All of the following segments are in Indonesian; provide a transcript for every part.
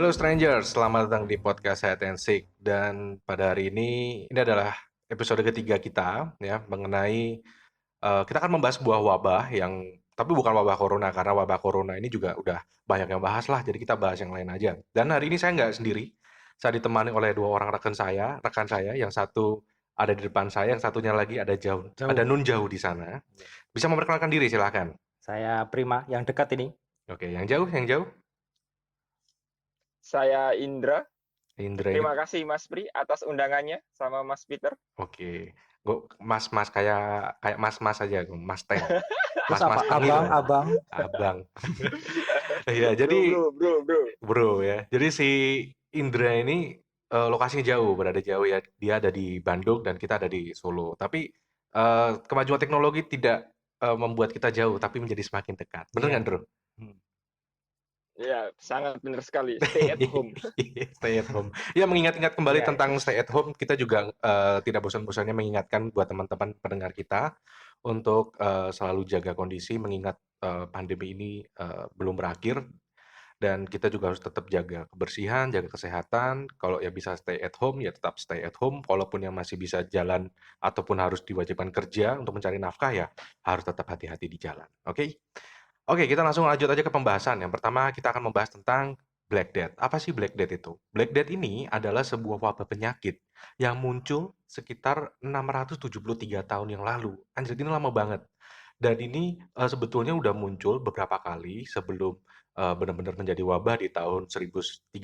Hello strangers, selamat datang di podcast Hide and Seek. Dan pada hari ini adalah episode ketiga kita ya mengenai kita akan membahas sebuah wabah yang tapi bukan wabah corona karena wabah corona ini juga udah banyak yang bahas lah. Jadi kita bahas yang lain aja. Dan hari ini saya nggak sendiri, saya ditemani oleh dua orang rekan saya, yang satu ada di depan saya, yang satunya lagi ada Jauh. nun jauh di sana. Bisa memperkenalkan diri silakan. Saya Prima yang dekat ini. Oke, yang jauh. Saya Indra. Indra ini. Terima kasih Mas Pri atas undangannya sama Mas Peter. Oke, gue mas kayak mas aja, mas Teng, Terus apa? abang. Iya, jadi bro ya. Jadi si Indra ini lokasinya jauh, berada jauh ya. Dia ada di Bandung dan kita ada di Solo. Tapi kemajuan teknologi tidak membuat kita jauh, tapi menjadi semakin dekat. Bener nggak, Bro? Ya, sangat benar sekali. Stay at home. Stay at home. Ya, mengingat-ingat kembali Ya, tentang stay at home, kita juga tidak bosan-bosannya mengingatkan buat teman-teman pendengar kita untuk selalu jaga kondisi, mengingat pandemi ini belum berakhir, dan kita juga harus tetap jaga kebersihan, jaga kesehatan. Kalau ya bisa stay at home, ya tetap stay at home. Walaupun yang masih bisa jalan ataupun harus diwajibkan kerja untuk mencari nafkah, ya harus tetap hati-hati di jalan. Oke? Oke, kita langsung lanjut aja ke pembahasan. Yang pertama, kita akan membahas tentang Black Death. Apa sih Black Death itu? Black Death ini adalah sebuah wabah penyakit yang muncul sekitar 673 tahun yang lalu. Anjir, ini lama banget. Dan ini sebetulnya udah muncul beberapa kali sebelum benar-benar menjadi wabah di tahun 1347.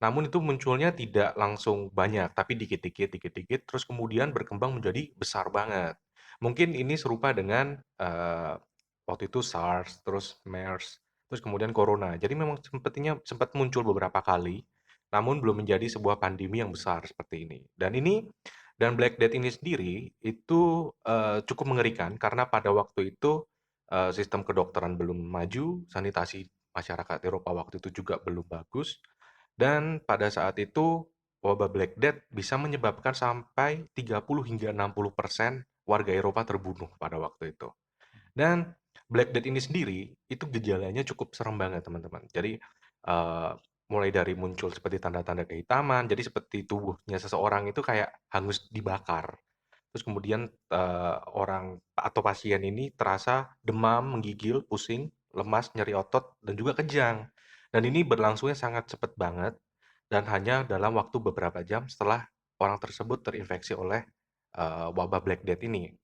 Namun itu munculnya tidak langsung banyak, tapi dikit-dikit, terus kemudian berkembang menjadi besar banget. Mungkin ini serupa dengan waktu itu SARS, terus MERS, terus kemudian Corona. Jadi memang sempat muncul beberapa kali, namun belum menjadi sebuah pandemi yang besar seperti ini. Dan Black Death ini sendiri itu cukup mengerikan karena pada waktu itu sistem kedokteran belum maju, sanitasi masyarakat Eropa waktu itu juga belum bagus, dan pada saat itu wabah Black Death bisa menyebabkan sampai 30 hingga 60% warga Eropa terbunuh pada waktu itu. Dan Black Death ini sendiri, itu gejalanya cukup serem banget, teman-teman. Jadi, mulai dari muncul seperti tanda-tanda kehitaman, jadi seperti tubuhnya seseorang itu kayak hangus dibakar. Terus kemudian, orang atau pasien ini terasa demam, menggigil, pusing, lemas, nyeri otot, dan juga kejang. Dan ini berlangsungnya sangat cepat banget, dan hanya dalam waktu beberapa jam setelah orang tersebut terinfeksi oleh, wabah Black Death ini.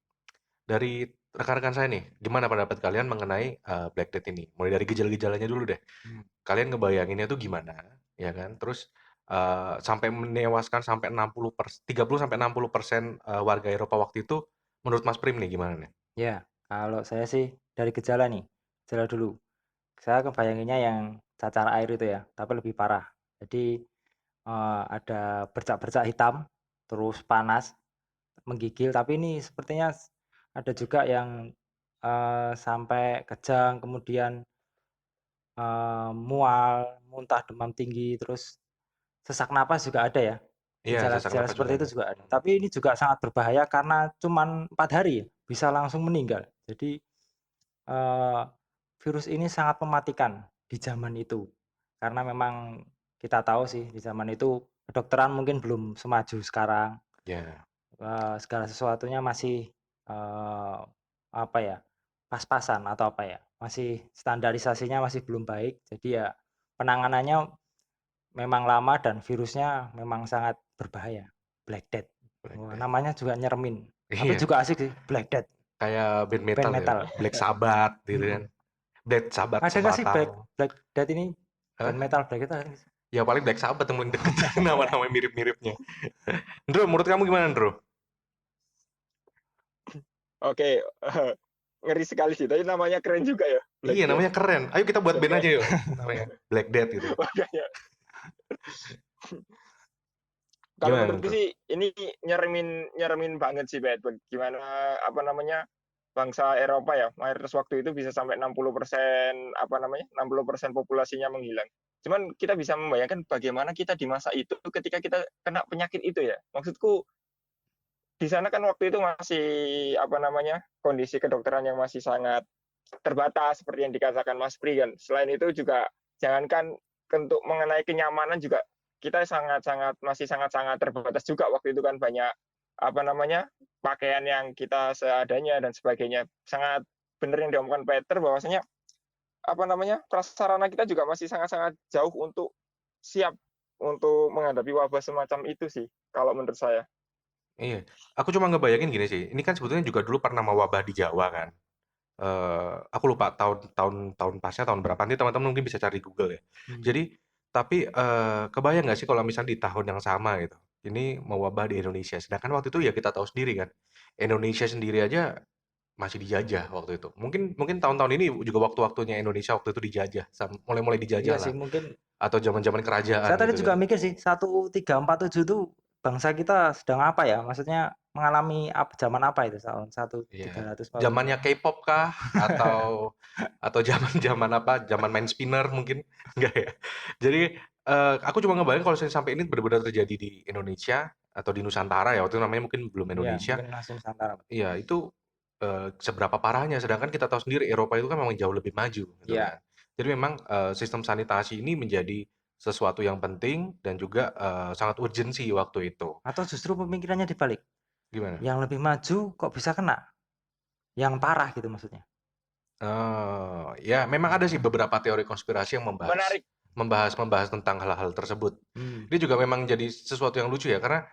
Dari rekan-rekan saya nih, gimana pendapat kalian mengenai Black Death ini? Mulai dari gejala-gejalanya dulu deh. Kalian ngebayanginnya tuh gimana, ya kan? Terus sampai menewaskan sampai 30-60% warga Eropa waktu itu, menurut Mas Prim nih gimana nih? Ya, kalau saya sih dari gejala nih, gejala dulu. Saya kebayanginnya yang cacar air itu ya, tapi lebih parah. Jadi ada bercak-bercak hitam, terus panas, menggigil. Tapi ini sepertinya ada juga yang sampai kejang, kemudian mual, muntah, demam tinggi, terus sesak napas juga ada ya. Iya, sesak Gejala-gejala napas juga seperti itu ada. juga ada. Tapi ini juga sangat berbahaya karena cuman 4 hari bisa langsung meninggal. Jadi, eee, virus ini sangat mematikan di zaman itu. Karena memang kita tahu sih di zaman itu kedokteran mungkin belum semaju sekarang, Ya, segala sesuatunya masih, apa ya, pas-pasan atau apa ya, masih standarisasinya masih belum baik. Jadi ya penanganannya memang lama dan virusnya memang sangat berbahaya, Black Death. Black Wah, Death. namanya juga nyeremin, tapi Iya, juga asik sih, Black Death, kayak band band metal ya, metal. Black Sabbath gitu kan. Mhm. Black Sabbath Ada nggak sih Sabatau. Black Death ini, band Hah? metal Black Death ada nggak sih? Ya paling Black Sabbath yang paling deket nama-nama mirip-miripnya. Ndro, menurut kamu gimana, Ndro? Oke, ngeri sekali sih. Tapi namanya keren juga ya, Black Iya, Death. namanya keren. Ayo kita buat band Keren. aja yuk. Namanya Black Death gitu. Makanya. Kalau Gimana, menurutku Ndro? sih ini nyeremin banget sih, Bet. Gimana apa namanya bangsa Eropa ya, mayoritas waktu itu bisa sampai 60% apa namanya 60% populasinya menghilang. Cuman kita bisa membayangkan bagaimana kita di masa itu ketika kita kena penyakit itu ya. Maksudku di sana kan waktu itu masih apa namanya kondisi kedokteran yang masih sangat terbatas seperti yang dikatakan Mas Pri kan. Selain itu juga jangankan untuk mengenai kenyamanan juga kita masih sangat-sangat terbatas juga waktu itu kan banyak, apa namanya, pakaian yang kita seadanya dan sebagainya. Sangat benar yang diomongkan Peter bahwasanya, apa namanya, prasarana kita juga masih sangat-sangat jauh untuk siap untuk menghadapi wabah semacam itu sih, kalau menurut saya. Iya, aku cuma ngebayangin gini sih, ini kan sebetulnya juga dulu pernah mewabah di Jawa kan. Aku lupa tahun pasnya tahun berapa, nanti teman-teman mungkin bisa cari Google ya. Hmm. Jadi, tapi, kebayang nggak sih kalau misalnya di tahun yang sama gitu, ini mewabah di Indonesia, sedangkan waktu itu ya kita tahu sendiri kan, Indonesia sendiri aja masih dijajah waktu itu. Mungkin mungkin tahun-tahun ini juga waktu-waktunya Indonesia waktu itu dijajah, mulai-mulai dijajah Iya lah, sih mungkin atau zaman-zaman kerajaan saya tadi gitu juga kan. mikir sih 1347 itu bangsa kita sedang apa ya? Maksudnya mengalami zaman apa itu tahun Iya, 1347? zamannya K-pop kah? Atau zaman-zaman apa? Zaman main spinner mungkin? Enggak ya. Jadi aku cuma ngebayang kalau misalnya sampai ini benar-benar terjadi di Indonesia atau di Nusantara ya, waktu itu namanya mungkin belum Iya, Indonesia. mungkin langsung Nusantara. Iya, itu seberapa parahnya. Sedangkan kita tahu sendiri Eropa itu kan memang jauh lebih maju gitu Iya. kan. Jadi memang sistem sanitasi ini menjadi sesuatu yang penting dan juga sangat urgensi waktu itu. Atau justru pemikirannya dibalik. Gimana? Yang lebih maju kok bisa kena? Yang parah gitu maksudnya. Oh, ya memang ada sih beberapa teori konspirasi yang membahas Menarik. membahas membahas tentang hal-hal tersebut. Hmm. Ini juga memang jadi sesuatu yang lucu ya, karena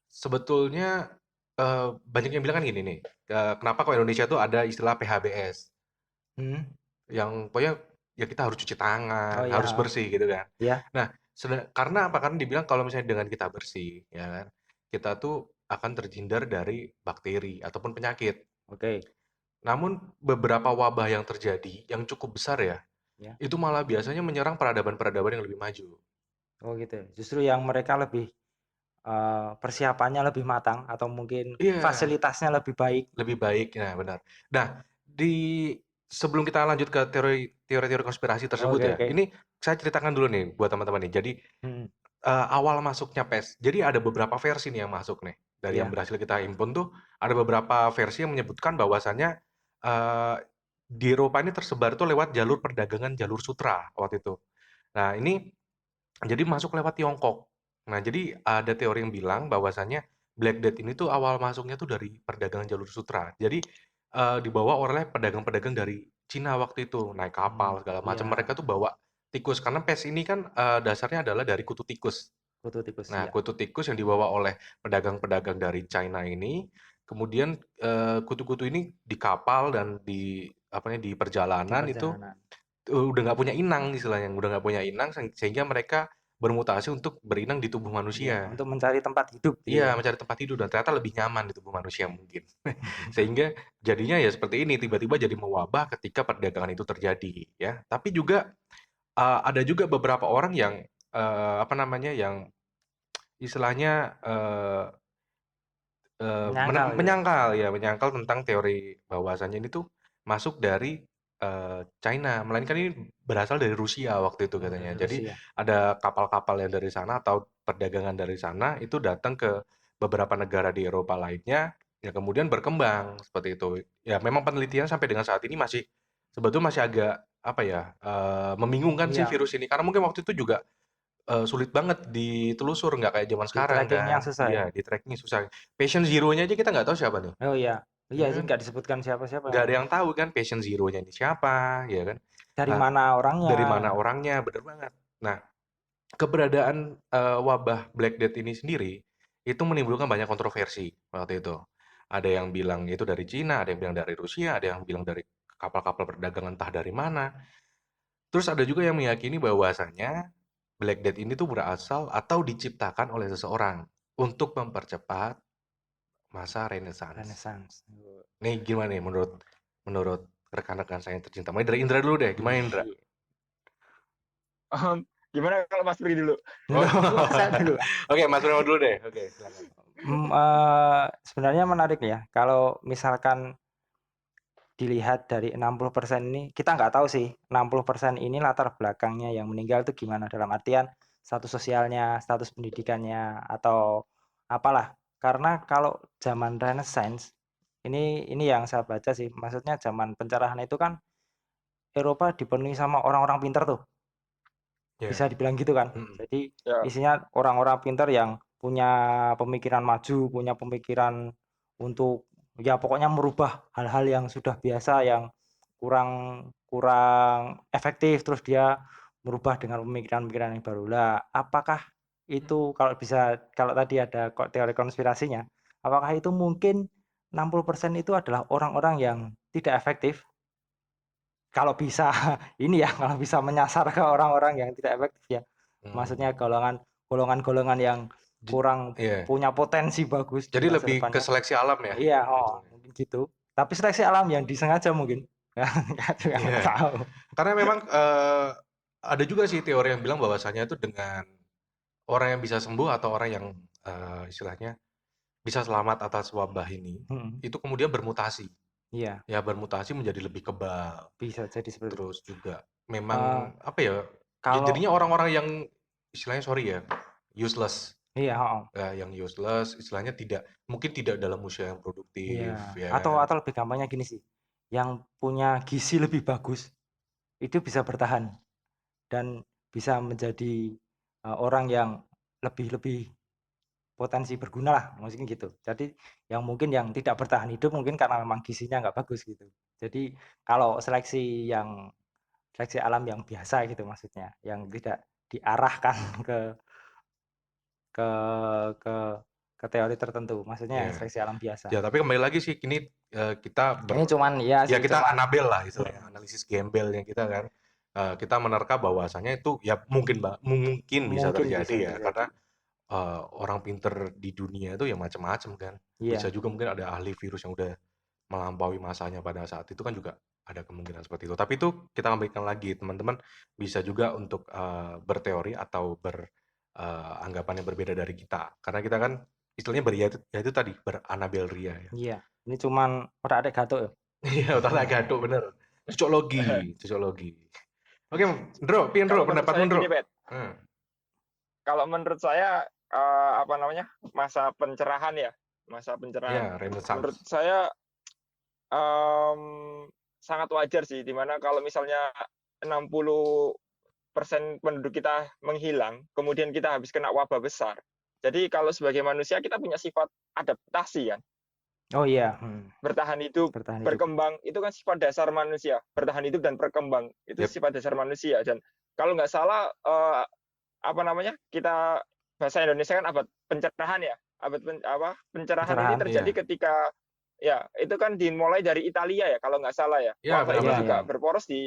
sebetulnya banyak yang bilang kan gini nih, kenapa kok Indonesia tuh ada istilah PHBS, Hmm. yang pokoknya ya kita harus cuci Oh tangan, iya, harus bersih gitu kan. ya, Nah, karena apa? Karena dibilang kalau misalnya dengan kita bersih, ya kan, kita tuh akan terhindar dari bakteri ataupun penyakit. oke. Namun beberapa wabah yang terjadi yang cukup besar ya, Ya. itu malah biasanya menyerang peradaban-peradaban yang lebih maju. Oh gitu. Justru yang mereka lebih persiapannya lebih matang atau mungkin Iya, fasilitasnya lebih baik. lebih baik. Nah, benar. Nah, sebelum kita lanjut ke teori-teori konspirasi tersebut Oke, ya, oke. ini saya ceritakan dulu nih buat teman-teman nih. Jadi Hmm. awal masuknya PES. Jadi ada beberapa versi nih yang masuk nih. Dari yang Ya. berhasil kita himpun tuh ada beberapa versi yang menyebutkan bahwasannya eh, di Eropa ini tersebar tuh lewat jalur perdagangan jalur sutra waktu itu. Nah, ini jadi masuk lewat Tiongkok. Nah, jadi ada teori yang bilang bahwasannya Black Death ini tuh awal masuknya tuh dari perdagangan jalur sutra. Jadi dibawa oleh pedagang-pedagang dari Cina waktu itu, naik kapal segala macam. Iya, Mereka tuh bawa tikus karena pes ini kan dasarnya adalah dari kutu tikus. kutu tikus Nah, ya. kutu tikus yang dibawa oleh pedagang-pedagang dari China ini, kemudian kutu-kutu ini di kapal dan di apa nih di Di perjalanan itu perjalanan. udah nggak punya inang istilahnya, udah nggak punya inang sehingga mereka bermutasi untuk berinang di tubuh Iya, manusia. untuk mencari tempat hidup gitu Iya, ya. mencari tempat tidur dan ternyata lebih nyaman di tubuh manusia mungkin. Sehingga jadinya ya seperti ini, tiba-tiba jadi mewabah ketika perdagangan itu terjadi ya. Tapi juga ada juga beberapa orang yang apa namanya yang istilahnya Menyangkal gitu. menyangkal ya, menyangkal tentang teori bahwasannya ini tuh masuk dari China, melainkan ini berasal dari Rusia waktu itu Oh, katanya. dari Jadi Rusia. ada kapal-kapal yang dari sana atau perdagangan dari sana itu datang ke beberapa negara di Eropa lainnya, ya kemudian berkembang seperti itu. Ya memang penelitian sampai dengan saat ini masih sebetulnya masih agak apa ya membingungkan sih Iya, virus ini karena mungkin waktu itu juga sulit banget ditelusur, nggak kayak zaman di sekarang tracking kan. yang susah ya. Iya, di-track-nya susah. Patient Zero-nya aja kita nggak tahu siapa nih, Oh iya. ya Iya sih kan? nggak disebutkan siapa-siapa Nggak memang. ada yang tahu kan patient Zero-nya ini siapa, ya kan? Dari Ah, mana orangnya. dari mana orangnya, bener banget. Nah, keberadaan wabah Black Death ini sendiri itu menimbulkan banyak kontroversi waktu itu. Ada yang bilang itu dari Cina, ada yang bilang dari Rusia, ada yang bilang dari kapal-kapal perdagangan entah dari mana. Terus ada juga yang meyakini bahwasanya Black Death ini tuh berasal atau diciptakan oleh seseorang untuk mempercepat masa Renaissance. Renaissance. Nih gimana nih menurut menurut rekan-rekan saya yang tercinta? Mulai dari Indra dulu deh. Gimana Indra? Wih. Gimana kalau Mas Pri dulu? Oh, Saya dulu. oke, Mas Remo dulu deh. Oke, silakan. Sebenarnya menarik ya, kalau misalkan dilihat dari 60% ini, kita nggak tahu sih 60% ini latar belakangnya yang meninggal itu gimana, dalam artian status sosialnya, status pendidikannya, atau apalah. Karena kalau zaman Renaissance, ini yang saya baca sih, maksudnya zaman pencerahan itu kan Eropa dipenuhi sama orang-orang pintar tuh. Iya. bisa dibilang gitu kan. Mhm. Jadi Ya. isinya orang-orang pintar yang punya pemikiran maju, punya pemikiran untuk ya pokoknya merubah hal-hal yang sudah biasa yang kurang kurang efektif, terus dia merubah dengan pemikiran-pemikiran yang baru. Lah, apakah itu kalau tadi ada teori konspirasinya, apakah itu mungkin 60% itu adalah orang-orang yang tidak efektif? Kalau bisa ini ya, kalau bisa menyasar ke orang-orang yang tidak efektif ya. Maksudnya Mmm. golongan-golongan yang Ji kurang iya. punya potensi bagus di Jadi masa lebih ke depannya. seleksi alam ya? Iya, Gitu ya? mungkin gitu. Tapi seleksi alam yang disengaja mungkin. Nggak juga nggak Iya. tahu. Karena memang, ada juga sih teori yang bilang bahwasanya itu dengan orang yang bisa sembuh atau orang yang, istilahnya bisa selamat atas wabah ini, Mhm, itu kemudian bermutasi. iya, Ya bermutasi menjadi lebih kebal, bisa jadi seperti itu. terus juga Eee, memang apa ya, ya kalau jadinya orang-orang yang istilahnya sorry ya, useless. iya, heeh, Ya, yang useless istilahnya mungkin tidak dalam usia yang produktif iya. ya Atau kan. atau lebih gampangnya gini sih, yang punya gizi lebih bagus, itu bisa bertahan dan bisa menjadi, orang yang lebih lebih potensi berguna lah, maksudnya gitu. Jadi yang mungkin yang tidak bertahan hidup mungkin karena memang gizinya nggak bagus gitu. Jadi kalau seleksi alam yang biasa gitu maksudnya, yang tidak diarahkan ke ke ke ke teori tertentu, maksudnya yang Iya. seleksi alam biasa. Ya tapi kembali lagi sih ini, kita Ini cuman iya ya sih, kita cuman Anabel lah istilahnya, mhm, analisis gembelnya kita kan, kita menerka bahwasanya itu ya mungkin bisa mungkin terjadi bisa ya terjadi. karena, orang pinter di dunia itu ya macam-macam kan. Bisa Iya juga mungkin ada ahli virus yang udah melampaui masanya pada saat itu kan juga ada kemungkinan seperti itu. Tapi itu kita kembalikan lagi, teman-teman bisa juga untuk, berteori atau anggapan yang berbeda dari kita. Karena kita kan istilahnya ya itu tadi, beranabel ria ya. iya, ini cuman otak-atik gatuk ya. Iya, otak gathuk bener. Cocoklogi. Oke, Ndro, piye Ndro, Kalau menurut pendapatmu saya Ndro? gini, Bet. Heeh. Kalau menurut saya apa namanya? Masa pencerahan ya, masa pencerahan. Iya, Menurut Renaissance. saya sangat wajar sih, dimana kalau misalnya 60% penduduk kita menghilang, kemudian kita habis kena wabah besar. Jadi kalau sebagai manusia kita punya sifat adaptasi kan, Oh iya, mhm, bertahan hidup, bertahan hidup. berkembang, itu kan sifat dasar manusia. Bertahan hidup dan berkembang, itu Yap, sifat dasar manusia. Dan kalau nggak salah, apa namanya, kita bahasa Indonesia kan abad pencerahan ya, pencerahan ini Pencerahan. terjadi iya. ketika ya itu kan dimulai dari Italia ya kalau nggak salah ya. Iya, Wabah benar ini Iya benar. iya. juga berporos di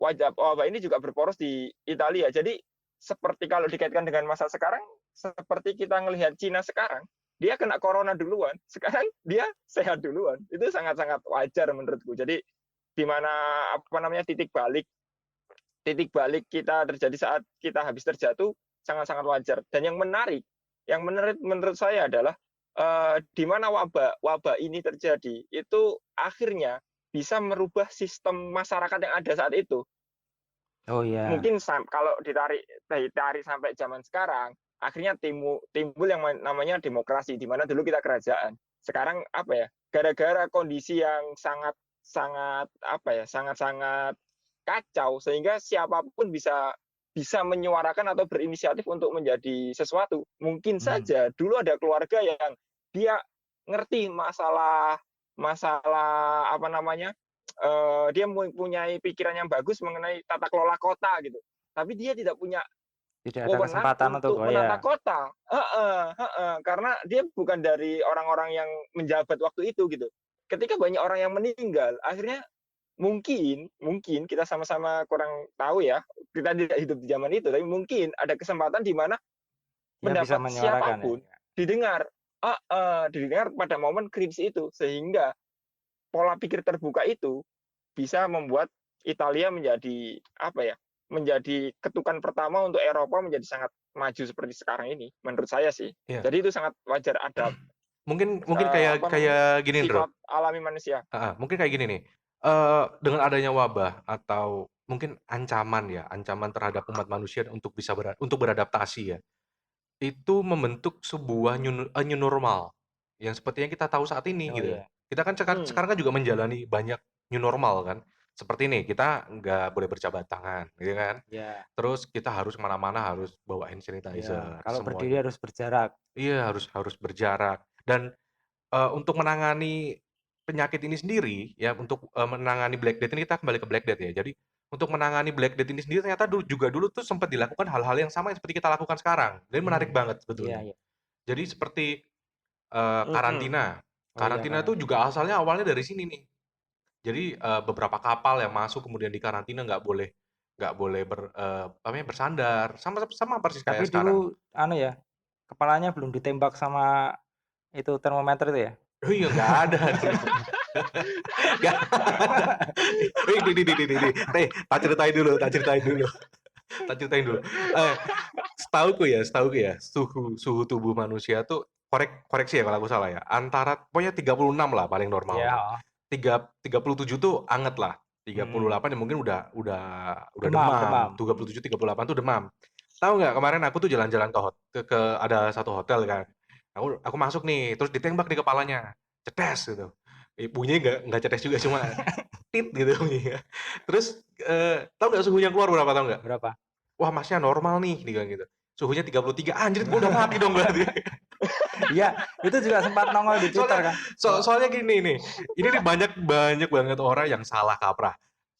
wabah ini juga berporos di Italia. Jadi seperti kalau dikaitkan dengan masa sekarang, seperti kita ngelihat Cina sekarang, dia kena corona duluan, sekarang dia sehat duluan. Itu sangat-sangat wajar menurutku. Jadi di mana apa namanya titik balik kita terjadi saat kita habis terjatuh sangat-sangat wajar. Dan yang menarik menurut saya adalah di mana wabah ini terjadi itu akhirnya bisa merubah sistem masyarakat yang ada saat itu. Oh iya. Mungkin kalau ditarik sampai zaman sekarang, akhirnya timbul yang namanya demokrasi, di mana dulu kita kerajaan. Sekarang apa ya? Gara-gara kondisi yang sangat sangat apa ya? Sangat-sangat kacau sehingga siapapun bisa menyuarakan atau berinisiatif untuk menjadi sesuatu. Mungkin Mhm. saja dulu ada keluarga yang dia ngerti masalah masalah apa namanya dia mempunyai pikiran yang bagus mengenai tata kelola kota gitu. Tapi dia tidak punya Tidak ada wewenang kesempatan untuk untuk oh ya. menata kota. Karena dia bukan dari orang-orang yang menjabat waktu itu gitu. Ketika banyak orang yang meninggal, akhirnya mungkin kita sama-sama kurang tahu ya. Kita tidak hidup di zaman itu, tapi mungkin ada kesempatan di mana Dia bisa pendapat menyuarakan ya. siapapun didengar. Didengar pada momen kritis itu sehingga pola pikir terbuka itu bisa membuat Italia menjadi apa ya? Menjadi ketukan pertama untuk Eropa menjadi sangat maju seperti sekarang ini. Menurut saya sih. Iya. Jadi itu sangat wajar ada Mungkin kayak apa namanya? gini Ndro. Sifat alami manusia. Mungkin kayak gini nih, dengan adanya wabah atau mungkin ancaman ya, ancaman terhadap umat manusia untuk bisa untuk beradaptasi ya, itu membentuk sebuah new normal, yang seperti yang kita tahu saat ini Oh gitu ya. iya. Kita kan Hmm, sekarang kan juga menjalani banyak new normal kan. seperti nih, kita nggak boleh berjabat tangan, gitu kan. Iya Terus kita harus kemana-mana harus bawa hand iya, sanitizer, kalau berdiri semuanya. harus berjarak. Iya, harus berjarak. Dan, untuk menangani penyakit ini sendiri, ya untuk, menangani Black Death ini kita kembali ke Black Death ya. Jadi, untuk menangani Black Death ini sendiri ternyata dulu tuh sempat dilakukan hal-hal yang sama seperti kita lakukan sekarang, dan menarik banget Iya sebetulnya. iya. Jadi seperti, Mhm. karantina. Oh iya, Karantina tuh karantina. juga asalnya awalnya dari sini nih. Jadi, beberapa kapal yang masuk kemudian dikarantina nggak boleh apa namanya, bersandar, sama sama persis Tapi kayak sekarang. dulu anu ya, kepalanya belum ditembak sama itu termometer itu ya? Oh iya, nggak ada dulu. Nggak ada. Nih, tak ceritain dulu. Setahuku ya, suhu tubuh manusia tuh koreksi ya kalau aku salah ya, antara pokoknya 36 lah paling Iya, normalnya. heeh. 37 tuh anget lah, tiga puluh Mhm. delapan ya mungkin udah Demam demam, demam. 37, 38 tuh demam. Tahu nggak kemarin aku tuh jalan-jalan ke ada satu hotel kan, aku masuk nih, terus ditembak di kepalanya, cetes gitu. Bunyinya nggak cetes juga, cuma tit gitu bunyinya. Terus, tahu nggak suhunya keluar berapa, tahu nggak? Berapa? "Wah, Masnya normal nih," dia bilang gitu. "Suhunya 33." Anjir, gua udah mati dong berarti. Iya, itu juga sempat nongol di Twitter Soalnya kan, kalau soalnya gini nih, ini nih banyak banyak banget orang yang salah kaprah.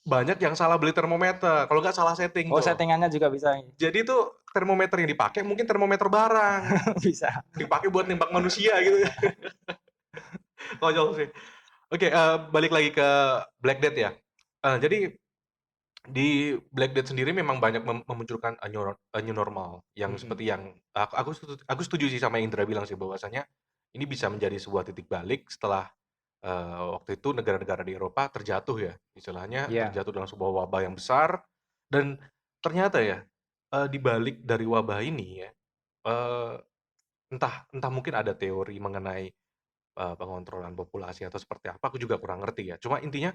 Banyak yang salah beli termometer, kalau nggak salah setting oh tuh. settingannya juga bisa Jadi tuh termometer yang dipakai mungkin termometer barang, bisa. dipakai buat nembak manusia gitu. Konyol sih. Oke, balik lagi ke Black Death ya. Jadi di Black Death sendiri memang banyak memunculkan a new normal yang Mhm. seperti yang aku setuju sih sama yang Indra bilang sih bahwasanya ini bisa menjadi sebuah titik balik setelah, waktu itu negara-negara di Eropa terjatuh ya, istilahnya Iya, terjatuh dalam sebuah wabah yang besar dan ternyata ya, di balik dari wabah ini ya, eee, entah entah mungkin ada teori mengenai, pengontrolan populasi atau seperti apa, aku juga kurang ngerti ya. Cuma intinya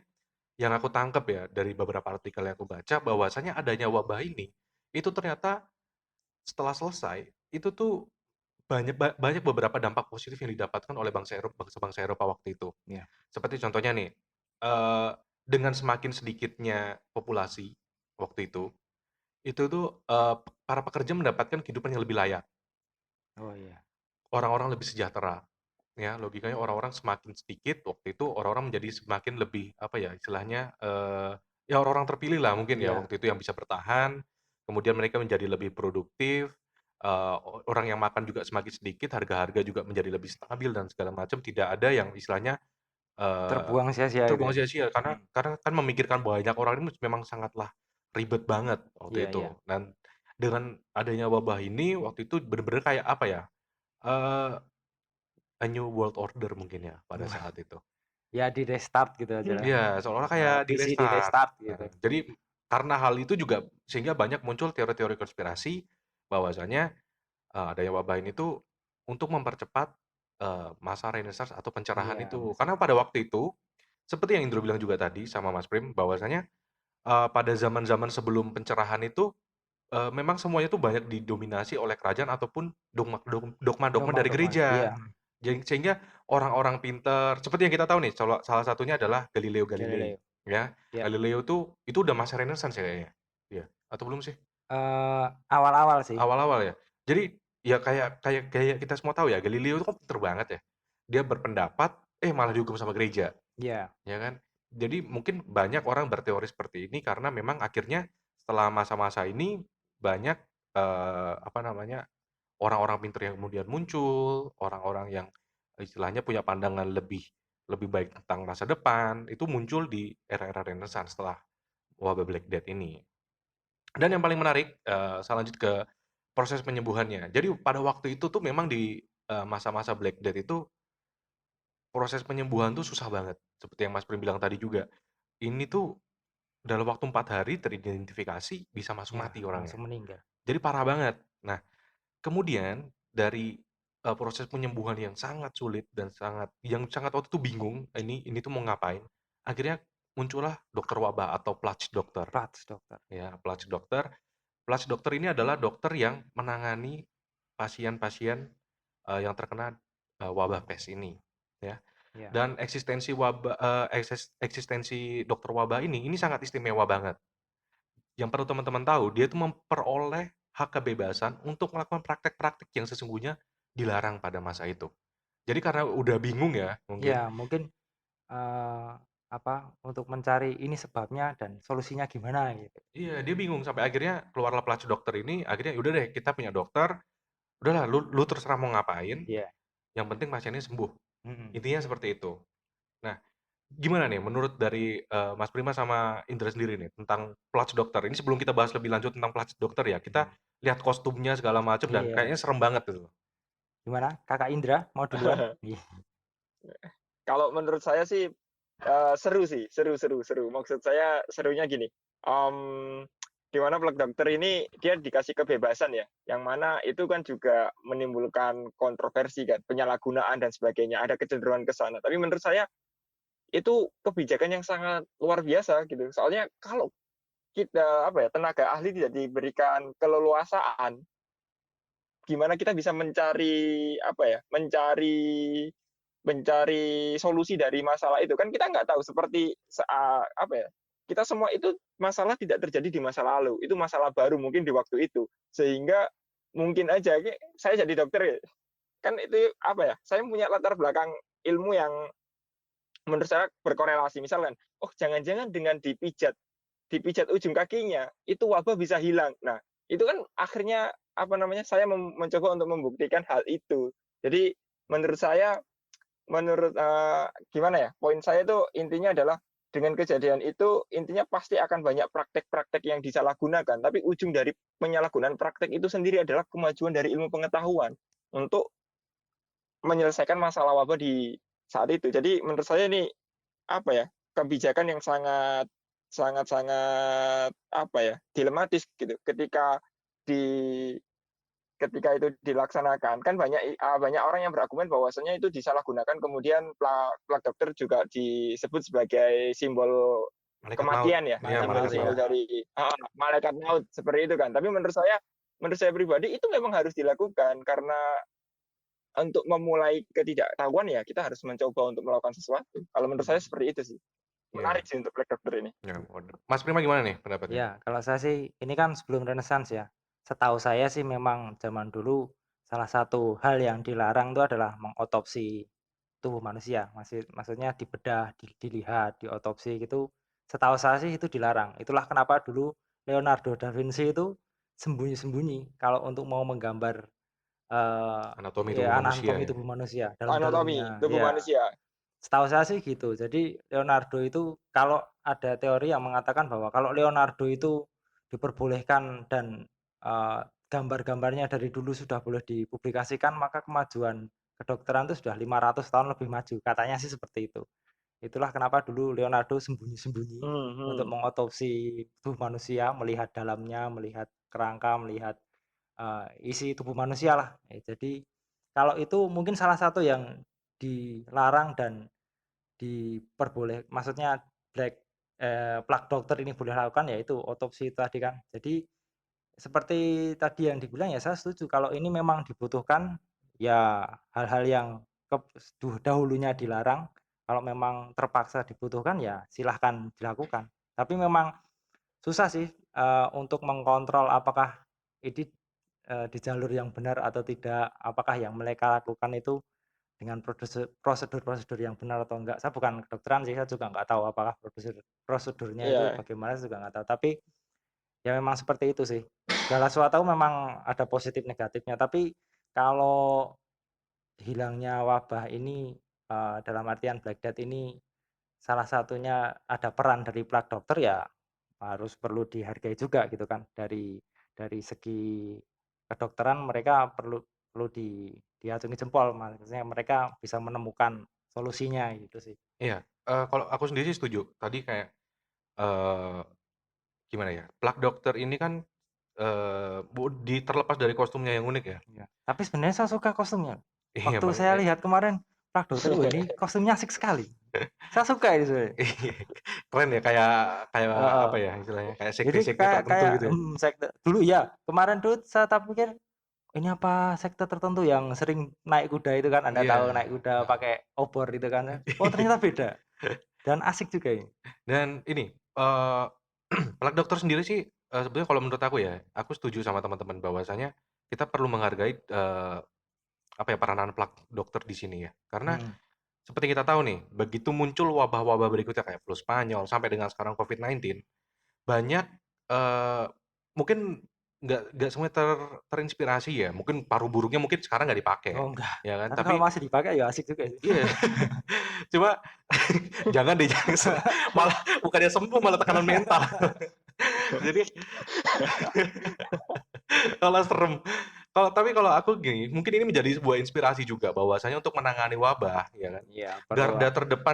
yang aku tangkap ya dari beberapa artikel yang aku baca bahwasanya adanya wabah ini, itu ternyata setelah selesai, itu tuh banyak beberapa dampak positif yang didapatkan oleh bangsa-bangsa Eropa waktu itu. iya. Seperti contohnya nih, eee, dengan semakin sedikitnya populasi waktu itu tuh, para pekerja mendapatkan kehidupan yang lebih layak, Oh iya. orang-orang lebih sejahtera, ya logikanya orang-orang semakin sedikit, waktu itu orang-orang menjadi semakin lebih, apa ya istilahnya, ya orang-orang terpilih lah mungkin ya Iya. waktu itu yang bisa bertahan, kemudian mereka menjadi lebih produktif, orang yang makan juga semakin sedikit, harga-harga juga menjadi lebih stabil dan segala macam, tidak ada yang istilahnya, eee, Terbuang sia-sia itu terbuang ya? sia-sia karena Mhm. karena kan memikirkan banyak orang ini memang sangatlah ribet banget waktu Iya iya. itu dan dengan adanya wabah ini waktu itu bener-bener kayak apa ya, eee A New World Order mungkin ya pada saat itu. Ya di-restart gitu aja lah. Iya, seolah-olah kayak PC di-restart. di-restart gitu. Jadi karena hal itu juga sehingga banyak muncul teori-teori konspirasi bahwasanya, adanya wabah ini tuh untuk mempercepat, masa renaissance atau pencerahan Iya, itu. Mas. Karena pada waktu itu, seperti yang Indro bilang juga tadi sama Mas Prim bahwasanya, pada zaman-zaman sebelum pencerahan itu, memang semuanya tuh banyak didominasi oleh kerajaan ataupun dogma-dogma dari Dogma-dogma, gereja. iya, Jadi sehingga orang-orang pinter seperti yang kita tahu nih, salah satunya adalah Galileo Galilei, Galileo, ya. iya. Galileo tuh itu udah masa Renaissance ya kayaknya? Iya, atau belum sih? Awal-awal sih. Awal-awal ya? Jadi, ya kayak kayak kayak kita semua tahu ya, Galileo itu kan pinter banget ya. Dia berpendapat, malah dihukum sama gereja, Iya, ya kan. Jadi mungkin banyak orang berteori seperti ini karena memang akhirnya setelah masa-masa ini banyak, apa namanya, orang-orang pintar yang kemudian muncul, orang-orang yang istilahnya punya pandangan lebih lebih baik tentang masa depan, itu muncul di era-era Renaissance setelah wabah Black Death ini. Dan yang paling menarik, saya lanjut ke proses penyembuhannya. Jadi pada waktu itu tuh memang di, masa-masa Black Death itu proses penyembuhan tuh susah banget, seperti yang Mas Prim bilang tadi juga. Ini tuh dalam waktu 4 hari teridentifikasi bisa masuk iya, mati orangnya. langsung meninggal. Jadi parah banget. Nah, kemudian dari, proses penyembuhan yang sangat sulit dan sangat waktu itu bingung, ini tuh mau ngapain, akhirnya muncullah dokter wabah atau Platsch dokter, Pats dokter. ya, Platsch dokter. Platsch dokter ini adalah dokter yang menangani pasien-pasien, yang terkena, wabah pes ini, ya. Iya. Dan eksistensi dokter wabah ini sangat istimewa banget. Yang perlu teman-teman tahu, dia tuh memperoleh hak kebebasan untuk melakukan praktek-praktek yang sesungguhnya dilarang pada masa itu. Jadi karena udah bingung ya, mungkin. Iya, mungkin, eee, apa, untuk mencari ini sebabnya dan solusinya gimana gitu. Iya, dia bingung sampai akhirnya keluarlah pelacur dokter ini, akhirnya udah deh kita punya dokter, udahlah lu terserah mau ngapain, Iya. yang penting pasiennya sembuh. Mhm. Intinya seperti itu. Nah, gimana nih menurut dari Mas Prima sama Indra sendiri nih tentang pelacur dokter? Ini sebelum kita bahas lebih lanjut tentang pelacur dokter ya, kita lihat kostumnya segala macam dan Iya. kayaknya serem banget gitu. Gimana? Kakak Indra mau duluan? Iya. Kalau menurut saya sih, seru sih, seru seru seru. Maksud saya serunya gini, di mana plug dokter ini dia dikasih kebebasan ya, yang mana itu kan juga menimbulkan kontroversi kan, penyalahgunaan dan sebagainya, ada kecenderungan ke sana. Tapi menurut saya itu kebijakan yang sangat luar biasa gitu. Soalnya kalau kita, apa ya, tenaga ahli tidak diberikan keleluasaan, gimana kita bisa mencari, apa ya, mencari solusi dari masalah itu. Kan kita nggak tahu seperti apa ya, kita semua itu masalah tidak terjadi di masa lalu, itu masalah baru mungkin di waktu itu. Sehingga mungkin aja saya jadi dokter ya, kan itu apa ya, saya punya latar belakang ilmu yang menurut saya berkorelasi. Misalkan, oh jangan-jangan dengan dipijat ujung kakinya, itu wabah bisa hilang. Nah, itu kan akhirnya apa namanya, saya mencoba untuk membuktikan hal itu. Jadi menurut saya, gimana ya, poin saya itu intinya adalah dengan kejadian itu intinya pasti akan banyak praktek-praktek yang disalahgunakan, tapi ujung dari penyalahgunaan praktek itu sendiri adalah kemajuan dari ilmu pengetahuan untuk menyelesaikan masalah wabah di saat itu. Jadi menurut saya ini apa ya, kebijakan yang sangat sangat sangat apa ya, dilematis gitu. Di ketika itu dilaksanakan, kan banyak orang yang berargumen bahwasanya itu disalahgunakan, kemudian plak dokter juga disebut sebagai simbol Malaikat maut. kematian ya, Iya, Malaikat simbol maut malaikat ya. simbol maut. dari malaikat maut seperti itu kan. Tapi menurut saya pribadi itu memang harus dilakukan karena untuk memulai ketidaktahuan ya kita harus mencoba untuk melakukan sesuatu. Kalau menurut saya seperti itu sih. Iya. Menarik sih untuk plak dokter ini. Ya, waduh. Mas Prima gimana nih pendapatnya? Ya, kalau saya sih ini kan sebelum Renaissance ya. Setahu saya sih memang zaman dulu salah satu hal yang dilarang itu adalah mengotopsi tubuh manusia. Maksudnya dibedah, dilihat, diotopsi gitu. Setahu saya sih itu dilarang. Itulah kenapa dulu Leonardo da Vinci itu sembunyi-sembunyi kalau untuk mau menggambar Anatomi tubuh ya manusia anatomi ya. tubuh manusia Anatomi dalam-dalamnya. tubuh Ya, manusia. setahu saya sih gitu. Jadi Leonardo itu kalau ada teori yang mengatakan bahwa kalau Leonardo itu diperbolehkan dan, gambar-gambarnya dari dulu sudah boleh dipublikasikan, maka kemajuan kedokteran itu sudah 500 tahun lebih maju, katanya sih seperti itu. Itulah kenapa dulu Leonardo sembunyi-sembunyi untuk Mhm. mengotopsi tubuh manusia, melihat dalamnya, melihat kerangka, melihat, isi tubuh manusia lah. Jadi kalau itu mungkin salah satu yang dilarang dan maksudnya plak dokter ini boleh lakukan yaitu otopsi tadi kan. Jadi seperti tadi yang dibilang ya saya setuju kalau ini memang dibutuhkan, ya hal-hal yang dahulunya dilarang, kalau memang terpaksa dibutuhkan ya silahkan dilakukan. Tapi memang susah sih, untuk mengkontrol apakah ini, di jalur yang benar atau tidak, apakah yang mereka lakukan itu dengan prosedur-prosedur yang benar atau enggak. Saya bukan kedokteran sih, saya juga nggak tahu apakah prosedurnya itu Iya. bagaimana saya juga nggak tahu. Tapi ya memang seperti itu sih. Segala sesuatu memang ada positif negatifnya, tapi kalau hilangnya wabah ini, dalam artian Black Death ini salah satunya ada peran dari plak dokter ya harus perlu dihargai juga gitu kan. Dari segi kedokteran mereka perlu diacungi jempol, maksudnya mereka bisa menemukan solusinya gitu sih. Iya, kalau aku sendiri sih setuju. Tadi kayak, eee, gimana ya, plak dokter ini kan, terlepas dari kostumnya yang unik ya. Iya. Tapi sebenarnya saya suka kostumnya. Iya, Waktu Bang, saya lihat kemarin plak dokter, wah ini kostumnya asik sekali. Saya suka ini sebenarnya. iya, keren ya, kayak kayak Heeh. apa ya istilahnya, kayak Jadi sekte-sekte kayak tertentu kayak gitu ya. sekte dulu ya, kemarin tuh saya tak pikir ini apa sekte tertentu yang sering naik kuda itu kan, Anda tahu Iya, naik kuda heeh. pakai obor itu kan, oh ternyata beda dan asik juga ini. Dan ini, Plak Dokter sendiri sih, sebenarnya kalau menurut aku ya, aku setuju sama teman-teman bahwasanya kita perlu menghargai, apa ya, peranan Plak Dokter di sini ya. Karena Mhm. seperti kita tahu nih, begitu muncul wabah-wabah berikutnya kayak flu Spanyol sampai dengan sekarang COVID-19, banyak, mungkin nggak semuanya terinspirasi ya, mungkin paru burungnya mungkin sekarang nggak dipakai, Oh enggak, ya kan. tapi kalau Tapi masih dipakai ya asik juga sih. iya, cuma jangan deh, jangan malah bukannya sembuh malah tekanan mental. Jadi malah serem. Tapi kalau aku gini, mungkin ini menjadi sebuah inspirasi juga bahwasanya untuk menangani wabah, ya kan, Iya, perlu garda lah. terdepan